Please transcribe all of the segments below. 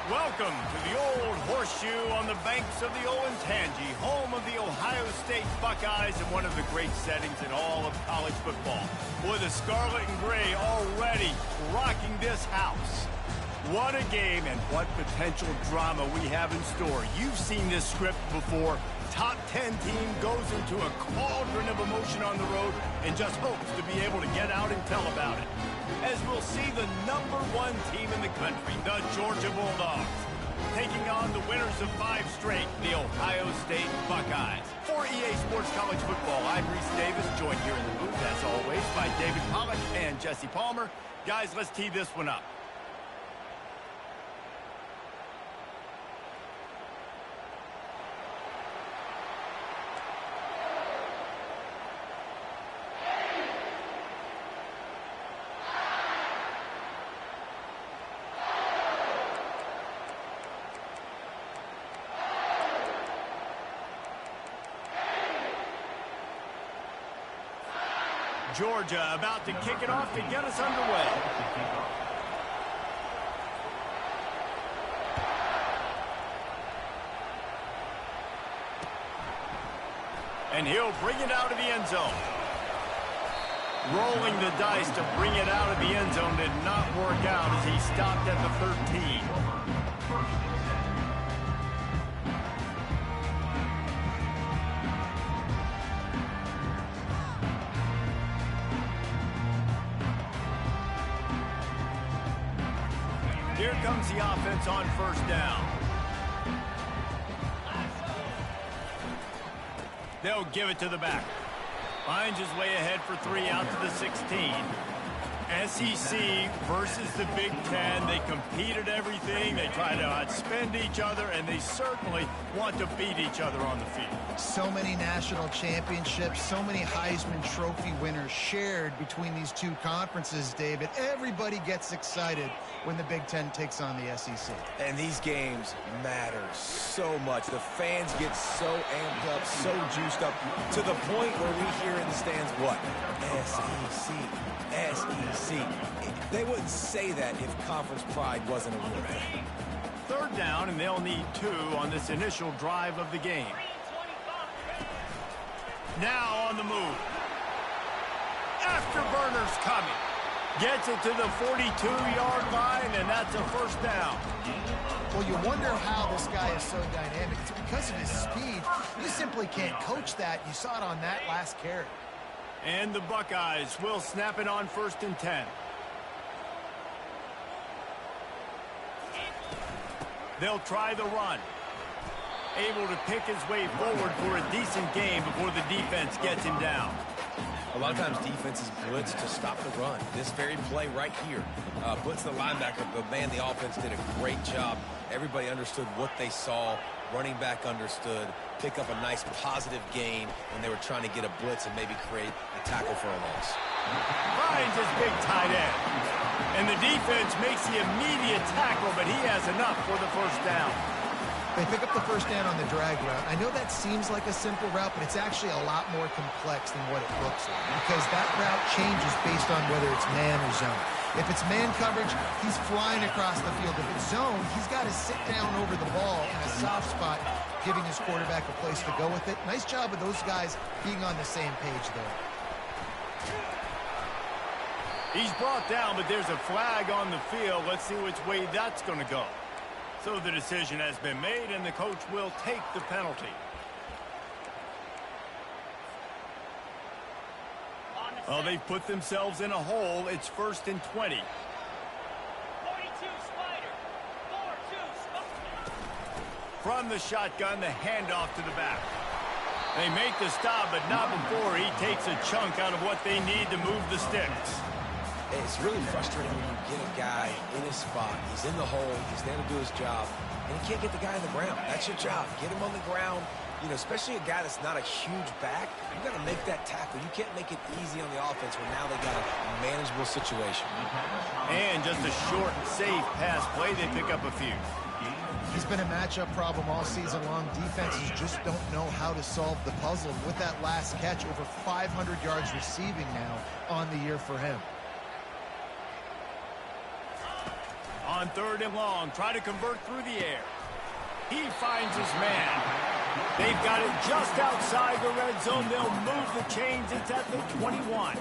Welcome to the Old Horseshoe on the banks of the Olentangy, home of the Ohio State Buckeyes and one of the great settings in all of college football. Boy, the Scarlet and Gray already rocking this house. What a game and what potential drama we have in store. You've seen this script before. Top 10 team goes into a cauldron of emotion on the road and just hopes to be able to get out and tell about it. As we'll see the #1 team in the country, the Georgia Bulldogs, taking on the winners of 5 straight, the Ohio State Buckeyes. For EA Sports College Football, I'm Reese Davis, joined here in the booth, as always, by David Pollack and Jesse Palmer. Guys, let's tee this one up. Georgia about to kick it off to get us underway. And he'll bring it out of the end zone. Rolling the dice to bring it out of the end zone did not work out as he stopped at the 13. Here comes the offense on first down. They'll give it to the back. Finds his way ahead for 3 out to the 16. SEC versus the Big Ten. They compete at everything. They try to outspend each other, and they certainly want to beat each other on the field. So many national championships, so many Heisman Trophy winners shared between these two conferences, David. Everybody gets excited when the Big Ten takes on the SEC. And these games matter so much. The fans get so amped up, so juiced up, to the point where we hear in the stands, what? SEC. SEC. They wouldn't say that if conference pride wasn't a real thing. 3rd down, and they'll need 2 on this initial drive of the game. Now on the move. Afterburner's coming. Gets it to the 42-yard line, and that's a 1st down. Well, you wonder how this guy is so dynamic. It's because of his speed. You simply can't coach that. You saw it on that last carry. And the Buckeyes will snap it on 1st and 10. They'll try the run. Able to pick his way forward for a decent gain before the defense gets him down. A lot of times defenses blitz to stop the run. This very play right here, blitz the linebacker, but man, the offense did a great job. Everybody understood what they saw. Running back understood. Pick up a nice positive gain when they were trying to get a blitz and maybe create a tackle for a loss. Finds his big tight end. And the defense makes the immediate tackle, but he has enough for the 1st down. They pick up the 1st down on the drag route. I know that seems like a simple route, but it's actually a lot more complex than what it looks like, because that route changes based on whether it's man or zone. If it's man coverage, he's flying across the field. If it's zone, he's got to sit down over the ball in a soft spot, giving his quarterback a place to go with it. Nice job of those guys being on the same page there. He's brought down, but there's a flag on the field. Let's see which way that's going to go. So the decision has been made, and the coach will take the penalty. Well, they've put themselves in a hole. It's 1st and 20. 42 Spider. 4-2 Spider. From the shotgun, the handoff to the back. They make the stop, but not before he takes a chunk out of what they need to move the sticks. It's really frustrating when you get a guy in his spot. He's in the hole. He's there to do his job. And you can't get the guy on the ground. That's your job. Get him on the ground. You know, especially a guy that's not a huge back. You got to make that tackle. You can't make it easy on the offense when now they got a manageable situation. And just a short, safe pass play. They pick up a few. He's been a matchup problem all season long. Defenses just don't know how to solve the puzzle. With that last catch, over 500 yards receiving now on the year for him. on 3rd and long. Try to convert through the air. He finds his man. They've got it just outside the red zone. They'll move the chains. It's at the 21.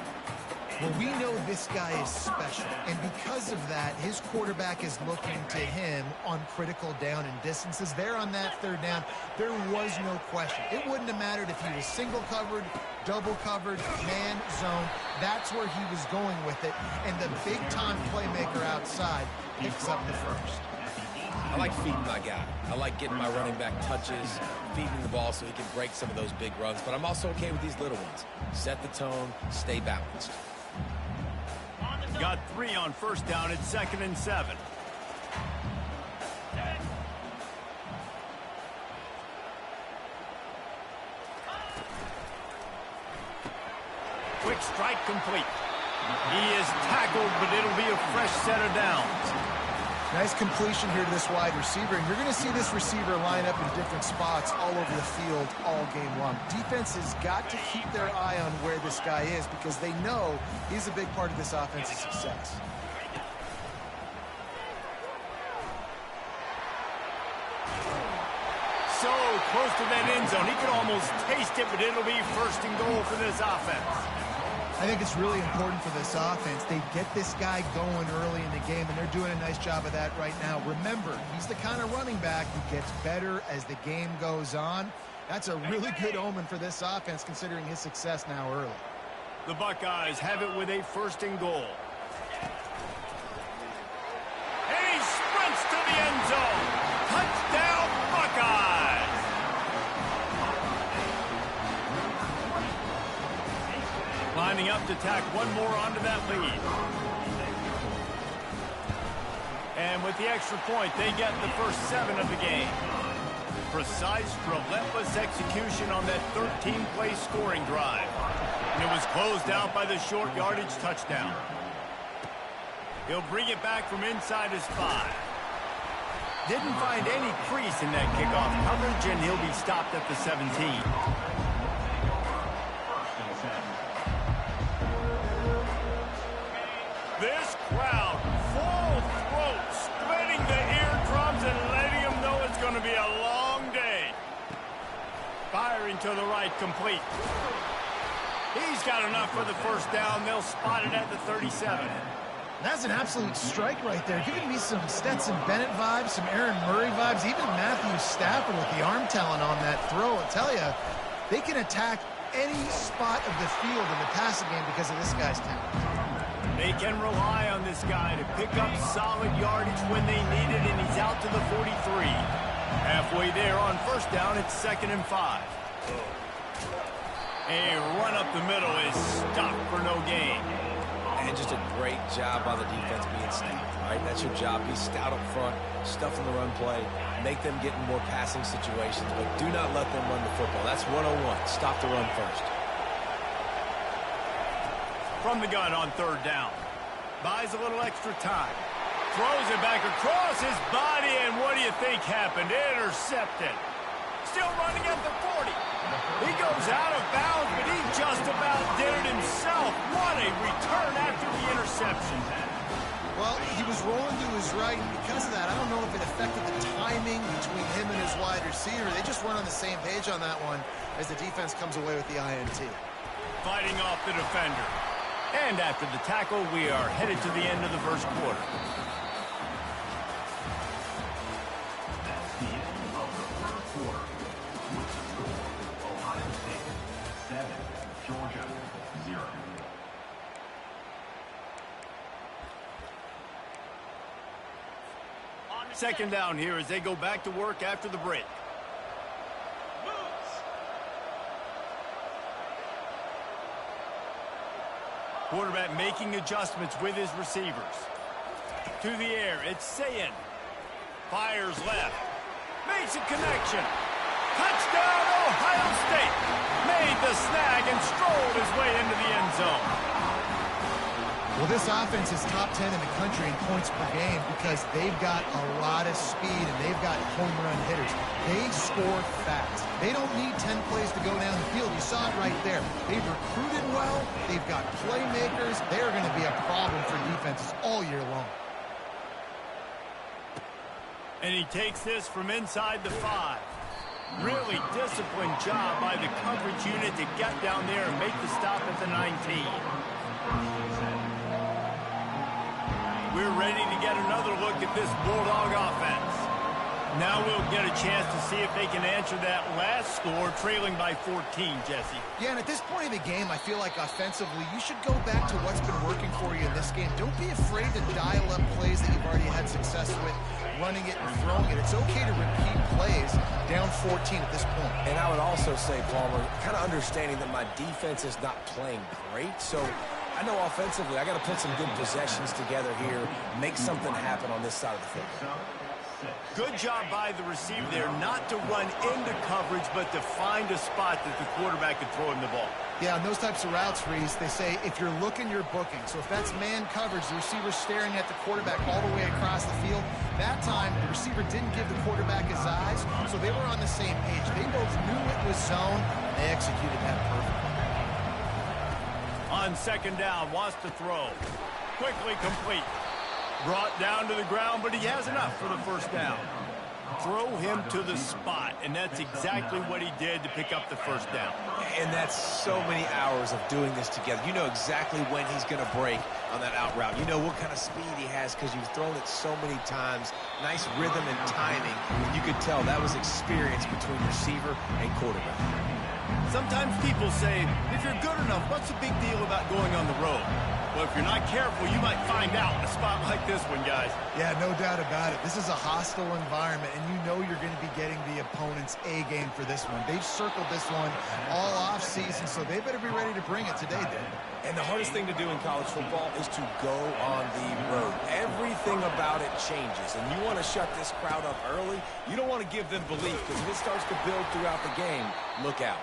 Well, we know this guy is special, and because of that, his quarterback is looking to him on critical down and distances. There on that 3rd down, there was no question. It wouldn't have mattered if he was single covered, double covered, man, zone. That's where he was going with it, and the big-time playmaker outside picks up the first. I like feeding my guy. I like getting my running back touches, feeding the ball so he can break some of those big runs, but I'm also okay with these little ones. Set the tone, stay balanced. Got 3 on 1st down. It's 2nd and 7. Quick strike complete. He is tackled, but it'll be a fresh set of downs. Nice completion here to this wide receiver, and you're going to see this receiver line up in different spots all over the field all game long. Defense has got to keep their eye on where this guy is because they know he's a big part of this offense's success. So close to that end zone. He could almost taste it, but it'll be 1st and goal for this offense. I think it's really important for this offense. They get this guy going early in the game, and they're doing a nice job of that right now. Remember, he's the kind of running back who gets better as the game goes on. That's a really good omen for this offense, considering his success now early. The Buckeyes have it with a 1st and goal. And he sprints to the end zone. Touchdown, Buckeyes! Lining up to tack one more onto that lead. And with the extra point, they get the first 7 of the game. Precise, relentless execution on that 13-play scoring drive. And it was closed out by the short yardage touchdown. He'll bring it back from inside his 5. Didn't find any crease in that kickoff coverage, and he'll be stopped at the 17. This crowd, full throat, splitting the eardrums and letting them know it's going to be a long day. Firing to the right, complete. He's got enough for the first down. They'll spot it at the 37. That's an absolute strike right there. Giving me some Stetson Bennett vibes, some Aaron Murray vibes, even Matthew Stafford with the arm talent on that throw. I tell you, they can attack any spot of the field in the passing game because of this guy's talent. They can rely on this guy to pick up solid yardage when they need it, and he's out to the 43. Halfway there on 1st down, it's 2nd and 5. A run up the middle is stopped for no gain. And just a great job by the defense being stout, right? That's your job. Be stout up front, stuff in the run play, make them get in more passing situations, but do not let them run the football. That's 101. Stop the run first. From the gun on 3rd down. Buys a little extra time. Throws it back across his body, and what do you think happened? Intercepted. Still running at the 40. He goes out of bounds, but he just about did it himself. What a return after the interception. Well, he was rolling to his right, and because of that, I don't know if it affected the timing between him and his wide receiver. They just weren't on the same page on that one as the defense comes away with the INT. Fighting off the defender. And after the tackle, we are headed to the end of the first quarter. That's the end of the first quarter. Ohio State 7, Georgia 0. Second down here as they go back to work after the break. Quarterback making adjustments with his receivers. To the air, it's Sayin. Fires left. Makes a connection. Touchdown, Ohio State. Made the snag and strolled his way into the end zone. Well, this offense is top 10 in the country in points per game because they've got a lot of speed and they've got home run hitters. They score fast. They don't need 10 plays to go down the field. You saw it right there. They've recruited well. They've got playmakers. They are going to be a problem for defenses all year long. And he takes this from inside the 5. Really disciplined job by the coverage unit to get down there and make the stop at the 19. We're ready to get another look at this Bulldog offense. Now we'll get a chance to see if they can answer that last score, trailing by 14, Jesse. Yeah, and at this point in the game, I feel like offensively, you should go back to what's been working for you in this game. Don't be afraid to dial up plays that you've already had success with, running it and throwing it. It's okay to repeat plays down 14 at this point. And I would also say, Palmer, kind of understanding that my defense is not playing great, so I know offensively I got to put some good possessions together here, make something happen on this side of the football. Good job by the receiver there, not to run into coverage, but to find a spot that the quarterback could throw him the ball. Yeah, on those types of routes, Reese, they say if you're looking, you're booking. So if that's man coverage, the receiver's staring at the quarterback all the way across the field. That time, the receiver didn't give the quarterback his eyes, so they were on the same page. They both knew it was zone, and they executed that perfectly. On second down, wants to throw. Quickly complete. Brought down to the ground, but he has enough for the first down. Throw him to the spot, and that's exactly what he did to pick up the first down. And that's so many hours of doing this together. You know exactly when he's going to break on that out route. You know what kind of speed he has because you've thrown it so many times. Nice rhythm and timing. And you could tell that was experience between receiver and quarterback. Sometimes people say, if you're good enough, what's the big deal about going on the road? Well, if you're not careful, you might find out in a spot like this one, guys. Yeah, no doubt about it. This is a hostile environment, and you know you're going to be getting the opponent's A game for this one. They've circled this one all off season, so they better be ready to bring it today, then. And the hardest thing to do in college football is to go on the road. Everything about it changes, and you want to shut this crowd up early. You don't want to give them belief, because if it starts to build throughout the game, look out.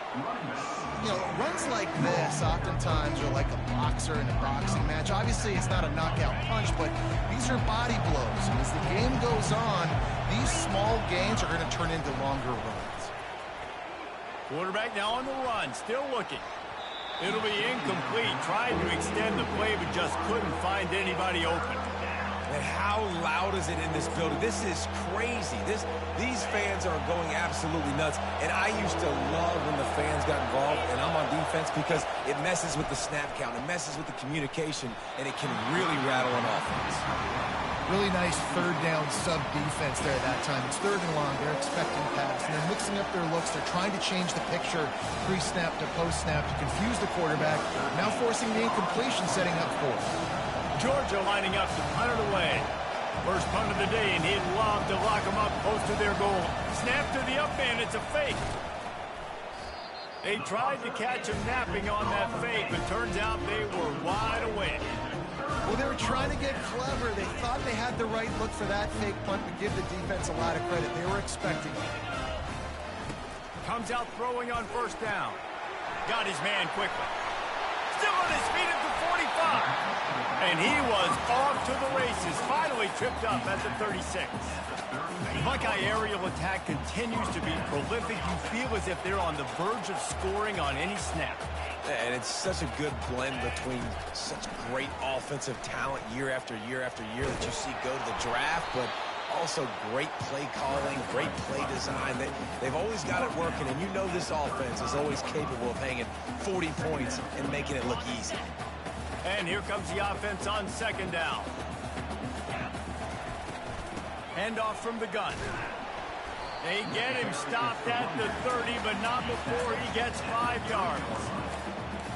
You know, runs like this oftentimes are like a boxer in a boxing match. Obviously, it's not a knockout punch, but these are body blows. And as the game goes on, these small gains are going to turn into longer runs. Quarterback now on the run, still looking. It'll be incomplete. Tried to extend the play, but just couldn't find anybody open. And how loud is it in this building? This is crazy. These fans are going absolutely nuts. And I used to love when the fans got involved, and I'm on defense because it messes with the snap count. It messes with the communication, and it can really rattle an offense. Really nice third down sub defense there that time. It's third and long. They're expecting pass, and they're mixing up their looks. They're trying to change the picture pre-snap to post-snap to confuse the quarterback, now forcing the incompletion, setting up for it. Georgia lining up to punt it away. First punt of the day, and he'd love to lock them up close to their goal. Snap to the up man. It's a fake. They tried to catch him napping on that fake, but turns out they were wide awake. Well, they were trying to get clever. They thought they had the right look for that fake punt, but give the defense a lot of credit. They were expecting it. Comes out throwing on first down. Got his man quickly. Still on his feet at the 45. And he was off to the races. Finally tripped up at the 36. The Buckeye aerial attack continues to be prolific. You feel as if they're on the verge of scoring on any snap. And it's such a good blend between such great offensive talent year after year after year that you see go to the draft, but also great play calling, great play design. They've always got it working, and you know this offense is always capable of hanging 40 points and making it look easy. And here comes the offense on second down. Handoff from the gun. They get him stopped at the 30, but not before he gets 5 yards.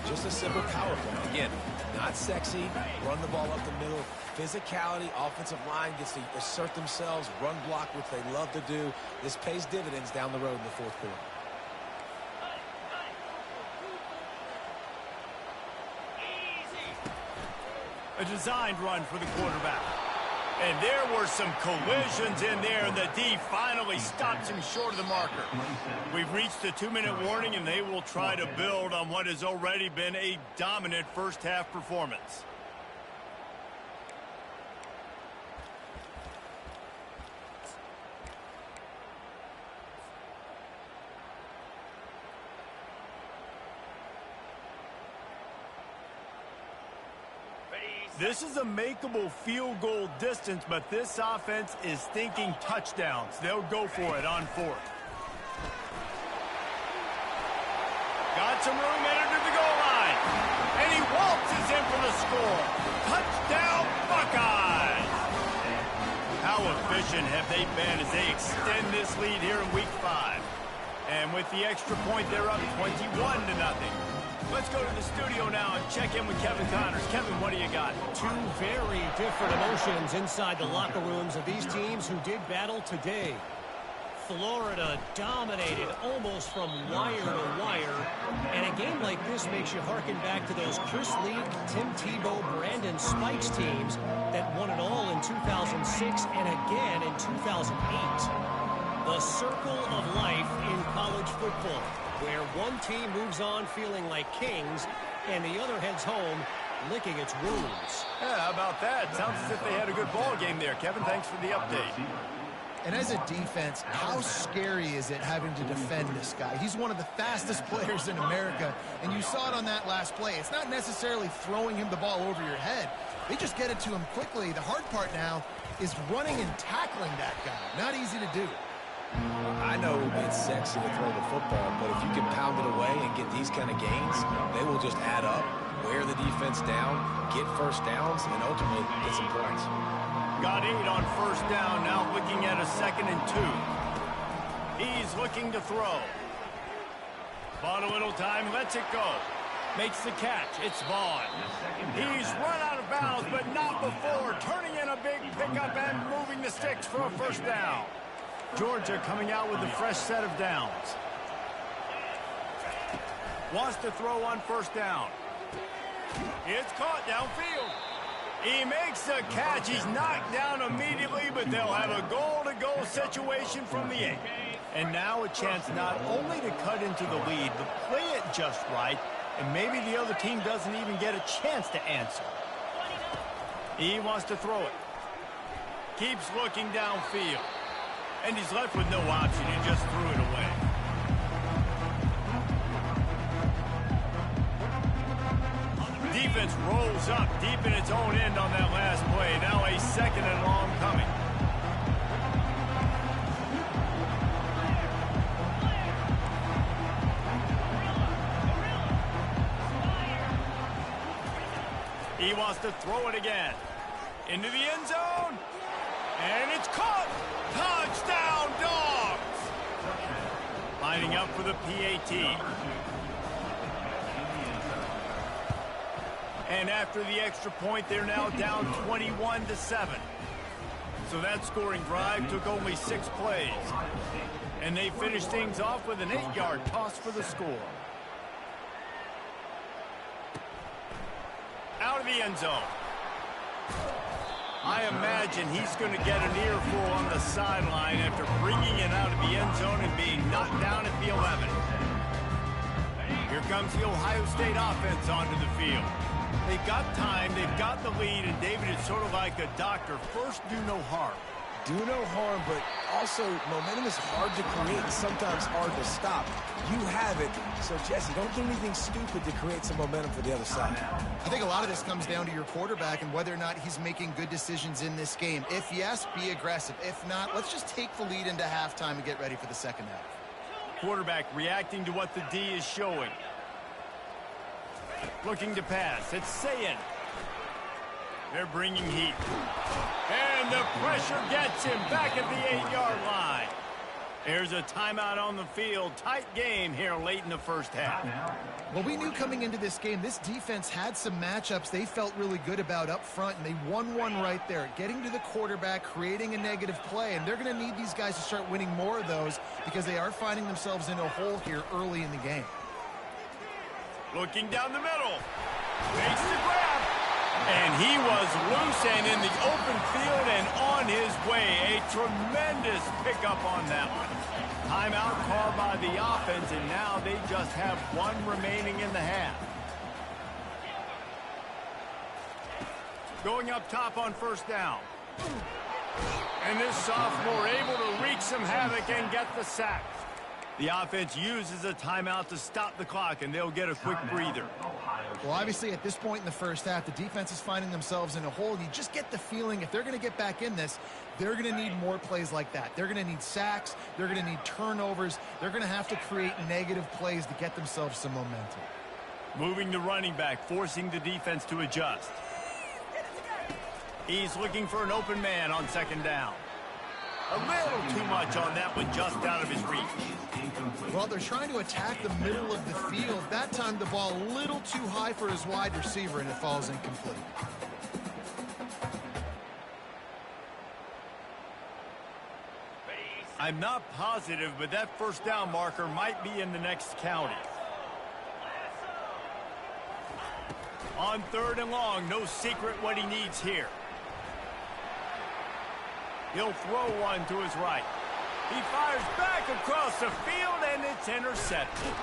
Just a simple power play. Again, not sexy, run the ball up the middle. Physicality, offensive line gets to assert themselves, run block, which they love to do. This pays dividends down the road in the fourth quarter. A designed run for the quarterback. And there were some collisions in there, and the D finally stops him short of the marker. We've reached the 2-minute warning, and they will try to build on what has already been a dominant first-half performance. This is a makeable field goal distance, but this offense is thinking touchdowns. They'll go for it on fourth. Got some room headed to the goal line. And he waltzes in for the score. Touchdown, Buckeyes! How efficient have they been as they extend this lead here in Week 5? And with the extra point, they're up 21-0. Let's go to the studio now and check in with Kevin Connors. Kevin, what do you got? Two very different emotions inside the locker rooms of these teams who did battle today. Florida dominated almost from wire to wire. And a game like this makes you harken back to those Chris Leak, Tim Tebow, Brandon Spikes teams that won it all in 2006 and again in 2008. The circle of life in college football, where one team moves on feeling like kings and the other heads home licking its wounds. Yeah, how about that? Sounds as if they had a good ball game there. Kevin, thanks for the update. And as a defense, how scary is it having to defend this guy? He's one of the fastest players in America, and you saw it on that last play. It's not necessarily throwing him the ball over your head. They just get it to him quickly. The hard part now is running and tackling that guy. Not easy to do. I know it's sexy to throw the football, but if you can pound it away and get these kind of gains, they will just add up, wear the defense down, get first downs, and ultimately get some points. Got 8 on first down, now looking at a 2nd and 2. He's looking to throw. Bought a little time, lets it go. Makes the catch, it's Vaughn. He's run out of bounds, but not before. Turning in a big pickup and moving the sticks for a first down. Georgia coming out with a fresh set of downs. Wants to throw on first down. It's caught downfield. He makes the catch. He's knocked down immediately, but they'll have a goal-to-go situation from the 8. And now a chance not only to cut into the lead, but play it just right, and maybe the other team doesn't even get a chance to answer. He wants to throw it. Keeps looking downfield. And he's left with no option. He just threw it away. Defense rolls up deep in its own end on that last play. Now a 2nd and long coming. He wants to throw it again. Into the end zone. And it's caught. Touchdown, Dogs! Lining up for the PAT. And after the extra point, they're now down 21-7. So that scoring drive took only 6 plays. And they finished things off with an 8-yard toss for the score. Out of the end zone. I imagine he's going to get an earful on the sideline after bringing it out of the end zone and being knocked down at the 11. Here comes the Ohio State offense onto the field. They've got time, they've got the lead, and David is sort of like a doctor. First, do no harm. Do no harm, but also momentum is hard to create and sometimes hard to stop. You have it, so Jesse, don't do anything stupid to create some momentum for the other side. I think a lot of this comes down to your quarterback and whether or not he's making good decisions in this game. If yes, be aggressive. If not, let's just take the lead into halftime and get ready for the second half. Quarterback reacting to what the D is showing. Looking to pass. It's Sayin. They're bringing heat. And the pressure gets him back at the 8-yard line. There's a timeout on the field. Tight game here late in the first half. Well, we knew coming into this game, this defense had some matchups they felt really good about up front, and they won one right there. Getting to the quarterback, creating a negative play, and they're going to need these guys to start winning more of those because they are finding themselves in a hole here early in the game. Looking down the middle. Makes the grab. And he was loose and in the open field and on his way. A tremendous pickup on that one. Timeout called by the offense, and now they just have one remaining in the half. Going up top on first down. And this sophomore able to wreak some havoc and get the sack. The offense uses a timeout to stop the clock, and they'll get a quick breather. Well, obviously, at this point in the first half, the defense is finding themselves in a hole. You just get the feeling if they're going to get back in this, they're going to need more plays like that. They're going to need sacks. They're going to need turnovers. They're going to have to create negative plays to get themselves some momentum. Moving the running back, forcing the defense to adjust. He's looking for an open man on second down. A little too much on that one, just out of his reach. Well, they're trying to attack the middle of the field. That time, the ball a little too high for his wide receiver, and it falls incomplete. I'm not positive, but that first down marker might be in the next county. On third and long, no secret what he needs here. He'll throw one to his right. He fires back across the field, and it's intercepted.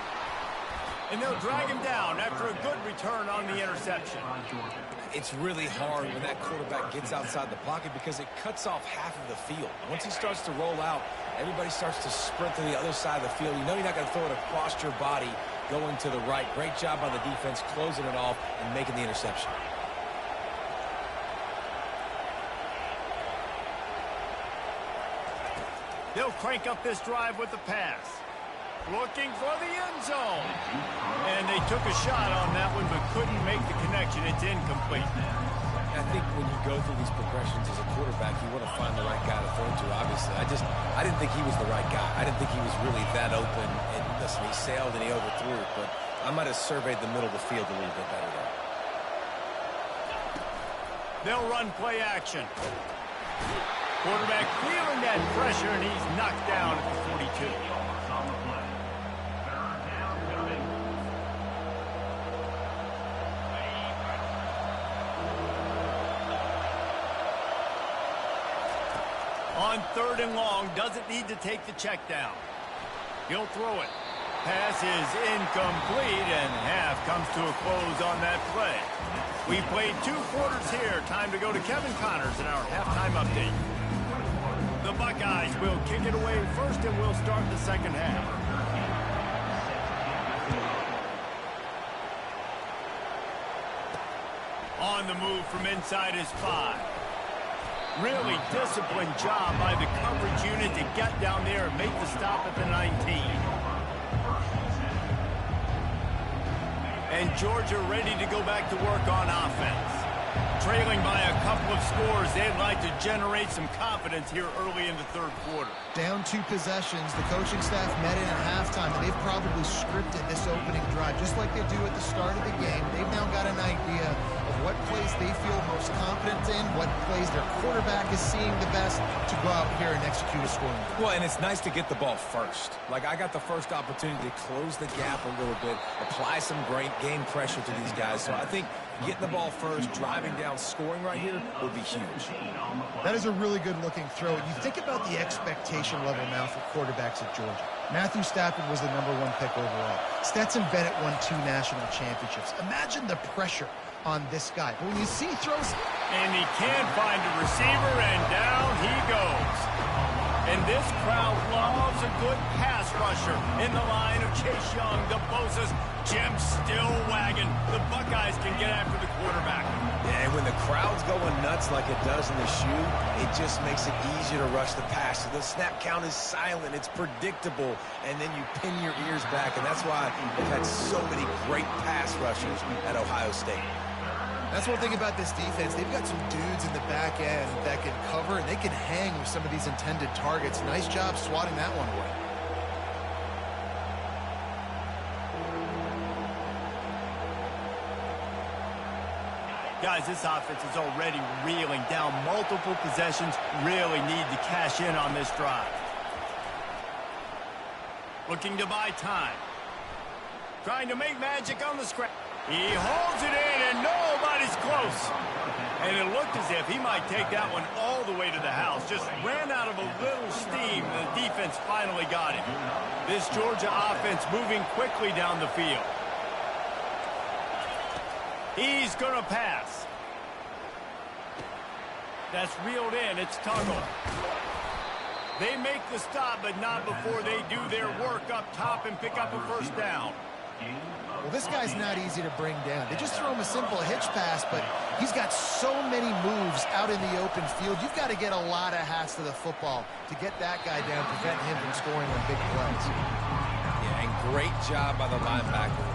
And they'll drag him down after a good return on the interception. It's really hard when that quarterback gets outside the pocket because it cuts off half of the field. Once he starts to roll out, everybody starts to sprint to the other side of the field. You know you're not going to throw it across your body going to the right. Great job by the defense closing it off and making the interception. They'll crank up this drive with the pass. Looking for the end zone. And they took a shot on that one but couldn't make the connection. It's incomplete. I think when you go through these progressions as a quarterback, you want to find the right guy to throw to, obviously. I didn't think he was the right guy. I didn't think he was really that open. And listen, he sailed and he overthrew it, but I might have surveyed the middle of the field a little bit better there. They'll run play action. Quarterback feeling that pressure, and he's knocked down at the 42. On third and long, doesn't need to take the check down. He'll throw it. Pass is incomplete, and half comes to a close on that play. We played 2 quarters here. Time to go to Kevin Connors in our halftime update. The Buckeyes will kick it away first, and we'll start the second half. On the move from inside his 5. Really disciplined job by the coverage unit to get down there and make the stop at the 19. And Georgia ready to go back to work on offense. Trailing by a couple of scores, they'd like to generate some confidence here early in the third quarter. Down 2 possessions, the coaching staff met in at halftime, and they've probably scripted this opening drive, just like they do at the start of the game. They've now got an idea of what plays they feel most confident in, what plays their quarterback is seeing the best to go out here and execute a scoring drive. Well, and it's nice to get the ball first. Like, I got the first opportunity to close the gap a little bit, apply some great game pressure to these guys. So I think getting the ball first, driving down, scoring right here would be huge. That is a really good-looking throw. You think about the expectation level now for quarterbacks at Georgia. Matthew Stafford was the #1 pick overall. Stetson Bennett won 2 national championships. Imagine the pressure on this guy. But when you see throws... And he can't find a receiver, and down he goes. And this crowd loves a good pass rusher in the line of Chase Young, the Bosa's, Jim still wagging. The Buckeyes can get after the quarterback. Yeah, and when the crowd's going nuts like it does in the shoe, it just makes it easier to rush the pass. So the snap count is silent. It's predictable. And then you pin your ears back. And that's why they've had so many great pass rushers at Ohio State. That's one thing about this defense. They've got some dudes in the back end that can cover, and they can hang with some of these intended targets. Nice job swatting that one away. Guys, this offense is already reeling down multiple possessions. Really need to cash in on this drive. Looking to buy time. Trying to make magic on the scratch. He holds it in, and nobody's close. And it looked as if he might take that one all the way to the house. Just ran out of a little steam. The defense finally got him. This Georgia offense moving quickly down the field. He's going to pass. That's reeled in. It's Tungle. They make the stop, but not before they do their work up top and pick up a first down. Well, this guy's not easy to bring down. They just throw him a simple hitch pass, but he's got so many moves out in the open field. You've got to get a lot of hats to the football to get that guy down, prevent him from scoring on big plays. Yeah, and great job by the linebacker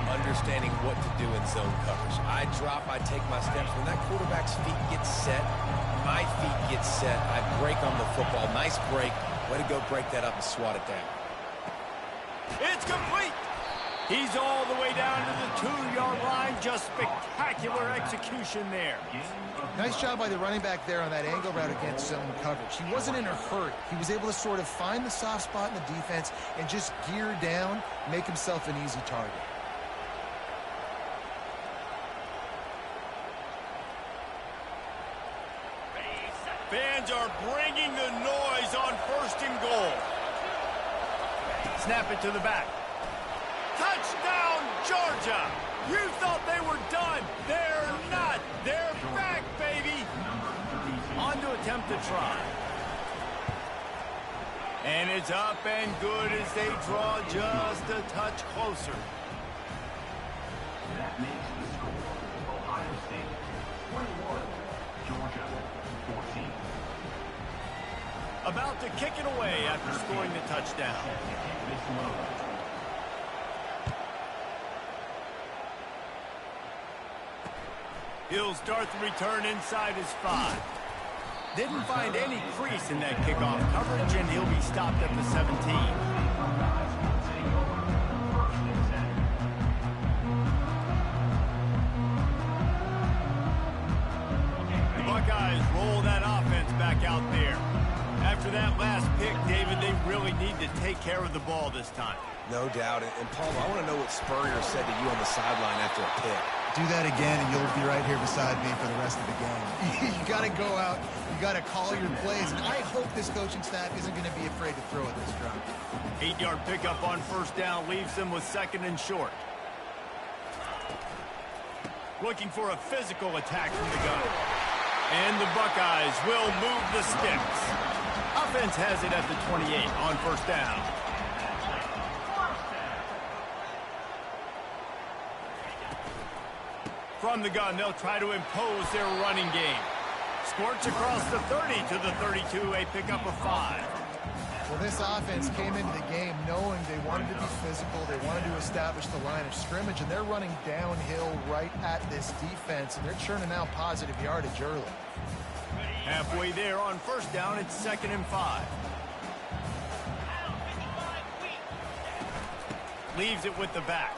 understanding what to do in zone coverage. I drop, I take my steps. When that quarterback's feet get set, my feet get set, I break on the football. Nice break. Way to go break that up and swat it down. It's complete. He's all the way down to the 2-yard line. Just spectacular execution there. Nice job by the running back there on that angle route against zone coverage. He wasn't in a hurry. He was able to sort of find the soft spot in the defense and just gear down, make himself an easy target. Fans are bringing the noise on 1st and goal. Snap it to the back. Touchdown, Georgia! You thought they were done. They're not. They're back, baby. On to attempt to try. And it's up and good as they draw just a touch closer. That makes the score Ohio State 21, Georgia 14. About to kick it away after scoring the touchdown. He'll start the return inside his 5. Didn't find any crease in that kickoff coverage, and he'll be stopped at the 17. The Buckeyes roll that offense back out there. After that last pick, David, they really need to take care of the ball this time. No doubt. And Paul, I want to know what Spurrier said to you on the sideline after a pick. Do that again, and you'll be right here beside me for the rest of the game. You got to go out. You got to call your plays. And I hope this coaching staff isn't going to be afraid to throw at this drive. 8-yard pickup on 1st down leaves them with 2nd and short. Looking for a physical attack from the gun. And the Buckeyes will move the sticks. Offense has it at the 28 on 1st down. From the gun, they'll try to impose their running game. Squirts across the 30 to the 32, a pickup of 5. Well, this offense came into the game knowing they wanted to be physical, they wanted to establish the line of scrimmage, and they're running downhill right at this defense, and they're churning out positive yardage early. Halfway there on 1st down, it's 2nd and 5. Leaves it with the back.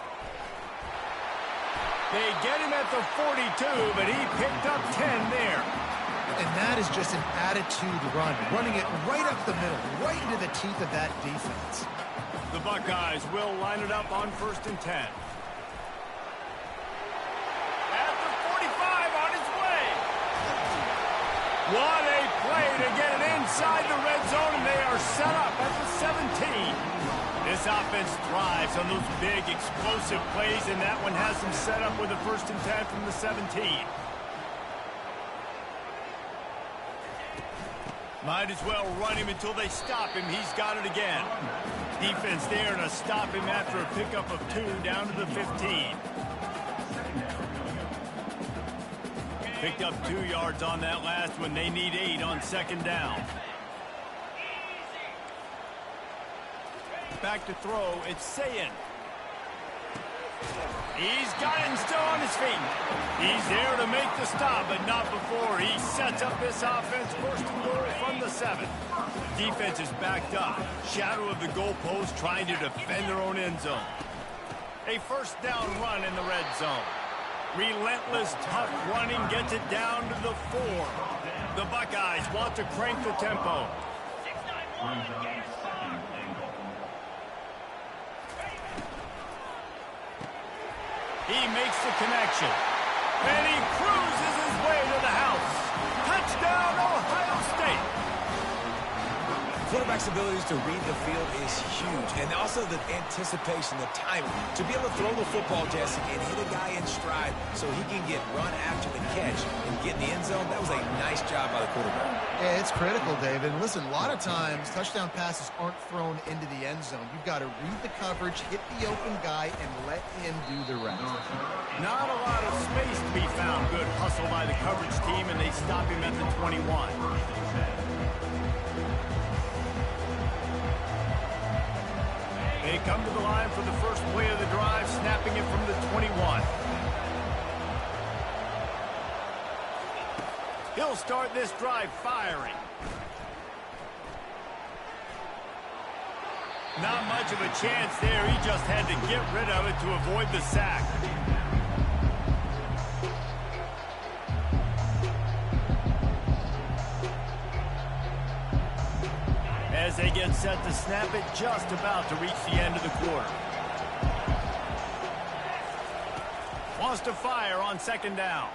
They get him at the 42, but he picked up 10 there. And that is just an attitude run, running it right up the middle, right into the teeth of that defense. The Buckeyes will line it up on 1st and 10. At the 45 on his way. What a play to get it inside the red zone, and they are set up at the 17. This offense thrives on those big, explosive plays, and that one has them set up with a 1st and 10 from the 17. Might as well run him until they stop him. He's got it again. Defense there to stop him after a pickup of 2 down to the 15. Picked up 2 yards on that last one. They need 8 on 2nd down. Back to throw, it's Sayin. He's got him still on his feet. He's there to make the stop, but not before he sets up this offense 1st and goal from the 7. Defense is backed up. Shadow of the goalpost trying to defend their own end zone. A 1st down run in the red zone. Relentless, tough running gets it down to the 4. The Buckeyes want to crank the tempo. He makes the connection. And he cruises his way to the house. Touchdown, Ohio State. quarterback's abilities to read the field is huge, and also the anticipation, the timing. To be able to throw the football, Jesse, and hit a guy in stride so he can get run after the catch and get in the end zone, that was a nice job by the quarterback. Yeah, it's critical, David. And listen, a lot of times, touchdown passes aren't thrown into the end zone. You've got to read the coverage, hit the open guy, and let him do the rest. Not a lot of space to be found. Good hustle by the coverage team, and they stop him at the 21. They come to the line for the first play of the drive, snapping it from the 21. He'll start this drive firing. Not much of a chance there. He just had to get rid of it to avoid the sack. As they get set to snap it, just about to reach the end of the quarter. Wants to fire on second down.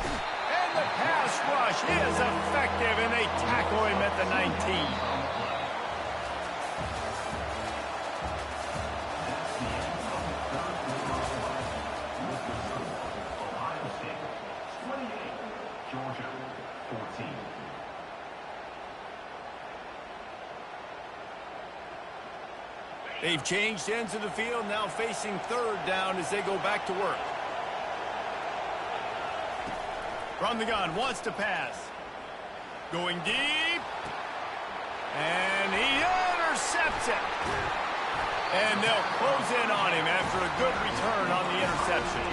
And the pass rush is effective, and they tackle him at the 19. They've changed ends of the field, now facing third down as they go back to work. From the gun, wants to pass. Going deep. And he intercepts it. And they'll close in on him after a good return on the interception.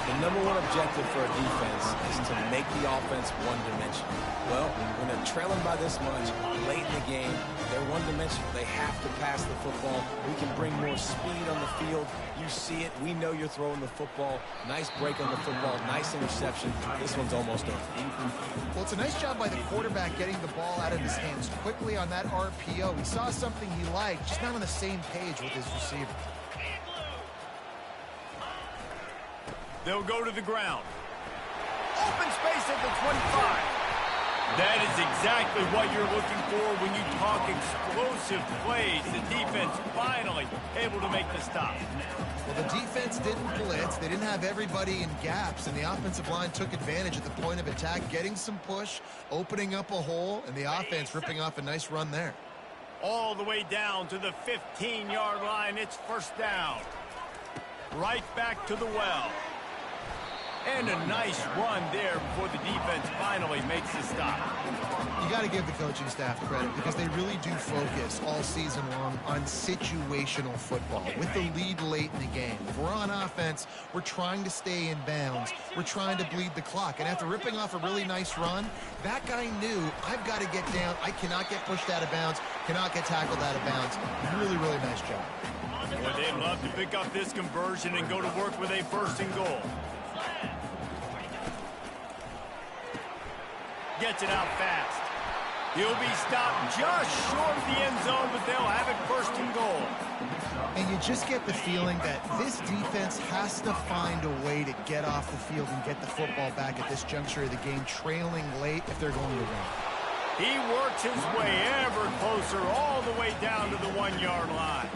The number one objective for a defense is to make the offense one-dimensional. Well, when they're trailing by this much late in the game, they're one-dimensional. They have to pass the football. We can bring more speed on the field. You see it. We know you're throwing the football. Nice break on the football. Nice interception. This one's almost over. Well, it's a nice job by the quarterback getting the ball out of his hands quickly on that RPO. He saw something he liked, just not on the same page with his receiver. They'll go to the ground. Open space at the 25. That is exactly what you're looking for when you talk explosive plays. The defense finally able to make the stop. Well, the defense didn't blitz. They didn't have everybody in gaps, and the offensive line took advantage at the point of attack, getting some push, opening up a hole, and the offense ripping off a nice run there. All the way down to the 15-yard line. It's first down. Right back to the well. And a nice run there before the defense finally makes the stop. You got to give the coaching staff credit because they really do focus all season long on situational football with the lead late in the game. If we're on offense, we're trying to stay in bounds. We're trying to bleed the clock. And after ripping off a really nice run, that guy knew, I've got to get down. I cannot get pushed out of bounds, cannot get tackled out of bounds. Really, really nice job. Boy, they'd love to pick up this conversion and go to work with a first and goal. Gets it out fast. He'll be stopped just short of the end zone, but they'll have it first and goal. And you just get the feeling that this defense has to find a way to get off the field and get the football back at this juncture of the game, trailing late if they're going to win. He works his way ever closer all the way down to the 1-yard line.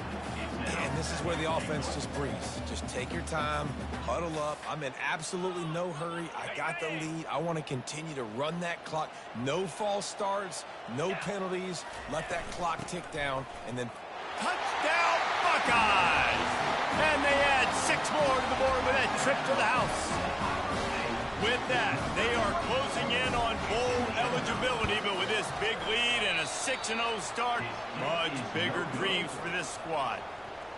And this is where the offense just breathes. Just take your time, huddle up. I'm in absolutely no hurry. I got the lead. I want to continue to run that clock. No false starts, no penalties. Let that clock tick down, and then Touchdown, Buckeyes! And they add 6 more to the board with that trip to the house. With that, they are closing in on bowl eligibility, but with this big lead and a 6-0 start, much bigger dreams for this squad.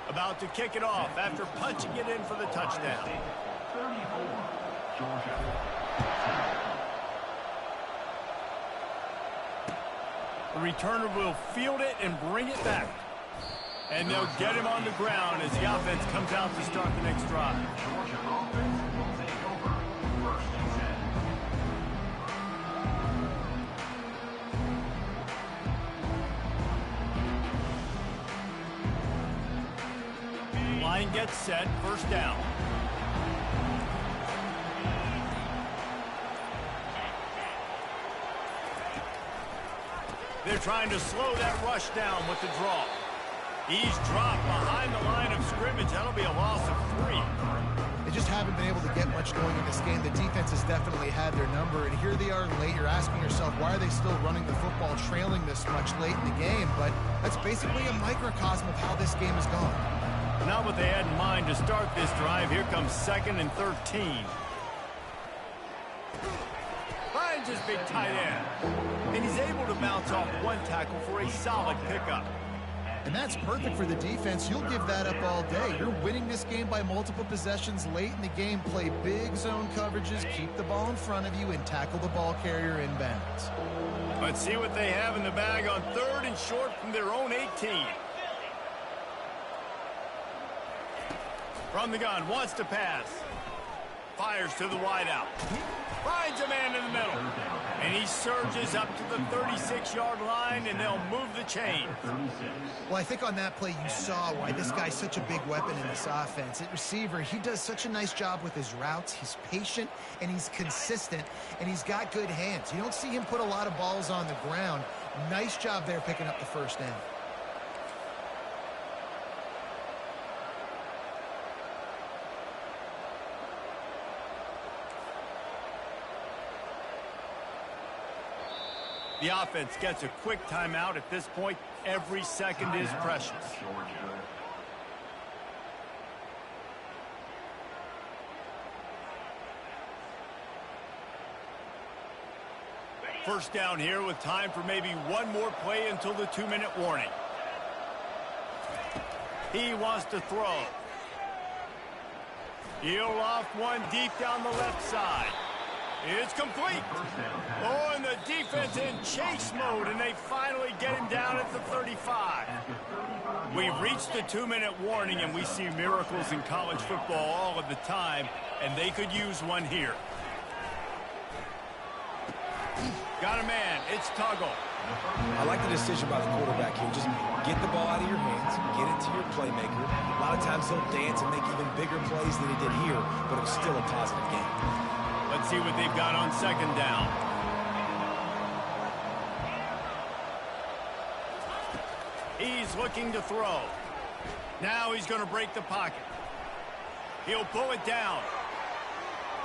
About to kick it off after punching it in for the touchdown. 34, Georgia. The returner will field it and bring it back. And they'll get him on the ground as the offense comes out to start the next drive. Georgia offense will take over first and 10. Line gets set, first down. They're trying to slow that rush down with the draw. He's dropped behind the line of scrimmage. That'll be a loss of 3. They just haven't been able to get much going in this game. The defense has definitely had their number, and here they are late. You're asking yourself, why are they still running the football, trailing this much late in the game? But that's basically a microcosm of how this game has gone. Not what they had in mind to start this drive. Here comes 2nd and 13. Finds his big tight end. And he's able to bounce off one tackle for a solid pickup. And that's perfect for the defense. You'll give that up all day. You're winning this game by multiple possessions late in the game. Play big zone coverages, keep the ball in front of you, and tackle the ball carrier inbounds. Let's see what they have in the bag on 3rd and short from their own 18. From the gun, wants to pass. Fires to the wideout. Finds a man in the middle. And he surges up to the 36-yard line, and they'll move the chain. Well, I think on that play you saw why this guy's such a big weapon in this offense. At receiver, he does such a nice job with his routes. He's patient, and he's consistent, and he's got good hands. You don't see him put a lot of balls on the ground. Nice job there picking up the first down. The offense gets a quick timeout. At this point, every second is precious. First down here with time for maybe one more play until the 2-minute warning. He wants to throw. He'll off one deep down the left side. It's complete. Oh, and the defense in chase mode, and they finally get him down at the 35. We've reached the 2-minute warning, and we see miracles in college football all of the time, and they could use one here. Got a man. It's Tuggle. I like the decision by the quarterback here. Just get the ball out of your hands, get it to your playmaker. A lot of times he'll dance and make even bigger plays than he did here, but it was still a positive game. Let's see what they've got on 2nd down. He's looking to throw. Now he's going to break the pocket. He'll pull it down.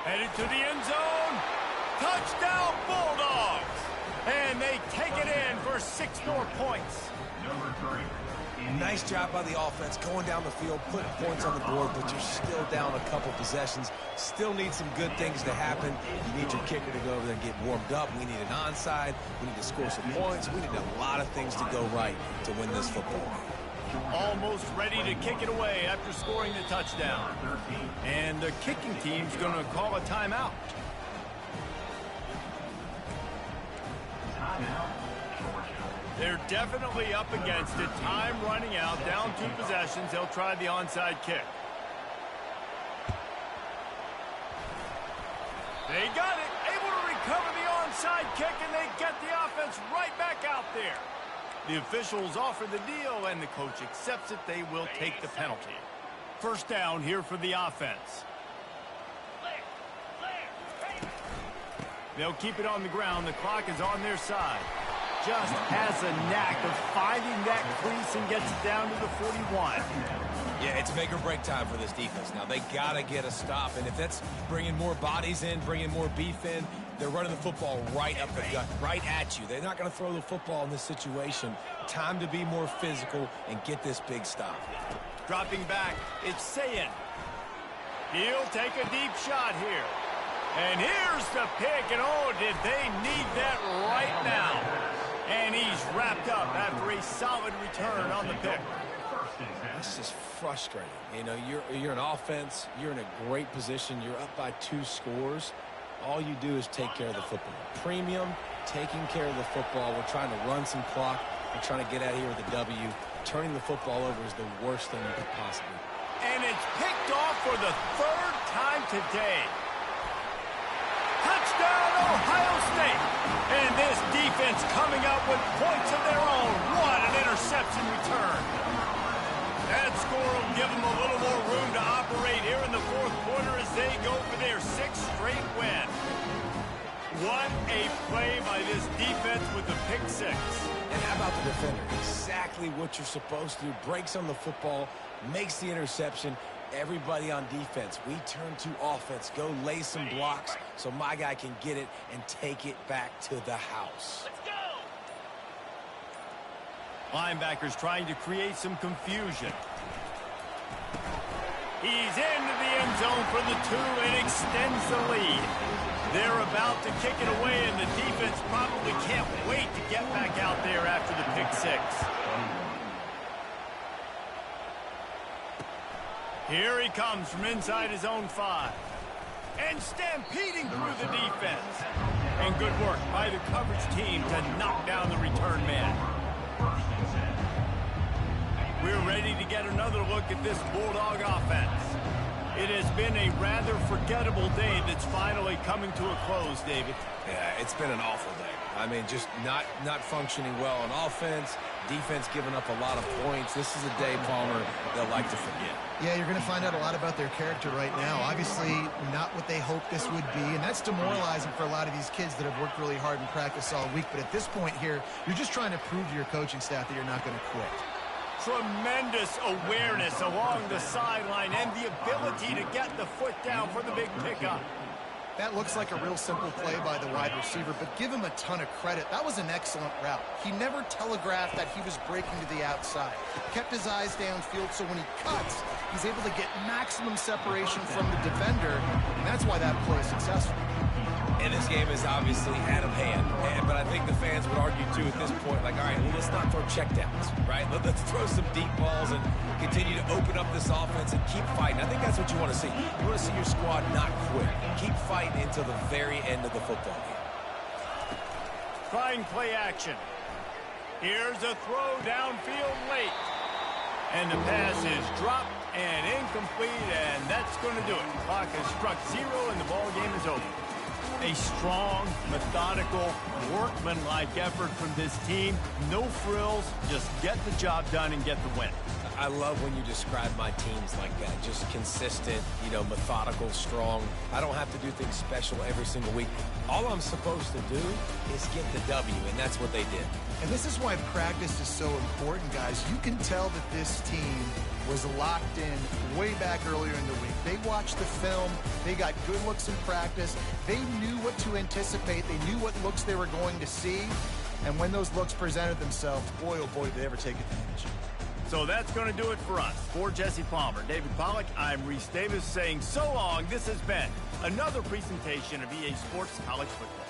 Headed to the end zone. Touchdown, Bulldogs! And they take it in for 6 more points. Number 3. Nice job by the offense going down the field, putting points on the board, but you're still down a couple possessions. Still need some good things to happen. You need your kicker to go over there and get warmed up. We need an onside. We need to score some points. We need a lot of things to go right to win this football game. Almost ready to kick it away after scoring the touchdown. And the kicking team's going to call a timeout. They're definitely up against it. Time running out. Down 2 possessions. They'll try the onside kick. They got it. Able to recover the onside kick, and they get the offense right back out there. The officials offer the deal, and the coach accepts it. They will take the penalty. First down here for the offense. They'll keep it on the ground. The clock is on their side. Just has a knack of finding that crease and gets it down to the 41. Yeah, it's make or break time for this defense. Now, they got to get a stop, and if that's bringing more bodies in, bringing more beef in, they're running the football right up the gut, right at you. They're not going to throw the football in this situation. Time to be more physical and get this big stop. Dropping back, it's Sayin. He'll take a deep shot here. And here's the pick, and oh, did they need that right now. And he's wrapped up after a solid return on the pick. That's just frustrating. You know, you're an offense. You're in a great position. You're up by 2 scores. All you do is take care of the football. Premium, taking care of the football. We're trying to run some clock. We're trying to get out of here with a W. Turning the football over is the worst thing you could possibly do. And it's picked off for the 3rd time today. Touchdown, Ohio State. And this defense coming up with points of their own. What an interception return. That score will give them a little more room to operate here in the 4th quarter as they go for their 6th straight win. What a play by this defense with the pick six. And how about the defender? Exactly what you're supposed to do. Breaks on the football, makes the interception. Everybody on defense, we turn to offense. Go lay some blocks so my guy can get it and take it back to the house. Let's go! Linebackers trying to create some confusion. He's into the end zone for the 2 and extends the lead. They're about to kick it away, and the defense probably can't wait to get back out there after the pick six. Here he comes from inside his own 5. And stampeding through the defense. And good work by the coverage team to knock down the return man. We're ready to get another look at this Bulldog offense. It has been a rather forgettable day that's finally coming to a close, David. Yeah, it's been an awful day. I mean, just not functioning well on offense, defense giving up a lot of points. This is a day, Palmer, they'll like to forget. Yeah, you're going to find out a lot about their character right now. Obviously, not what they hoped this would be, and that's demoralizing for a lot of these kids that have worked really hard in practice all week. But at this point here, you're just trying to prove to your coaching staff that you're not going to quit. Tremendous awareness along the sideline and the ability to get the foot down for the big pickup. That looks like a real simple play by the wide receiver, but give him a ton of credit. That was an excellent route. He never telegraphed that he was breaking to the outside. Kept his eyes downfield, so when he cuts, he's able to get maximum separation from the defender, and that's why that play is successful. And this game is obviously out of hand. But I think the fans would argue, too, at this point, like, all right, well, let's not throw checkdowns, right? Let's throw some deep balls and continue to open up this offense and keep fighting. I think that's what you want to see. You want to see your squad not quit. Keep fighting until the very end of the football game. Trying play action. Here's a throw downfield late. And the pass is dropped and incomplete, and that's going to do it. Clock has struck 0, and the ball game is over. A strong, methodical, workmanlike effort from this team. No frills, just get the job done and get the win. I love when you describe my teams like that. Just consistent, methodical, strong. I don't have to do things special every single week. All I'm supposed to do is get the W, and that's what they did. And this is why practice is so important, guys. You can tell that this team was locked in way back earlier in the week. They watched the film. They got good looks in practice. They knew what to anticipate. They knew what looks they were going to see. And when those looks presented themselves, boy, oh boy, did they ever take advantage. So that's going to do it for us. For Jesse Palmer, David Pollack, I'm Reese Davis saying so long. This has been another presentation of EA Sports College Football.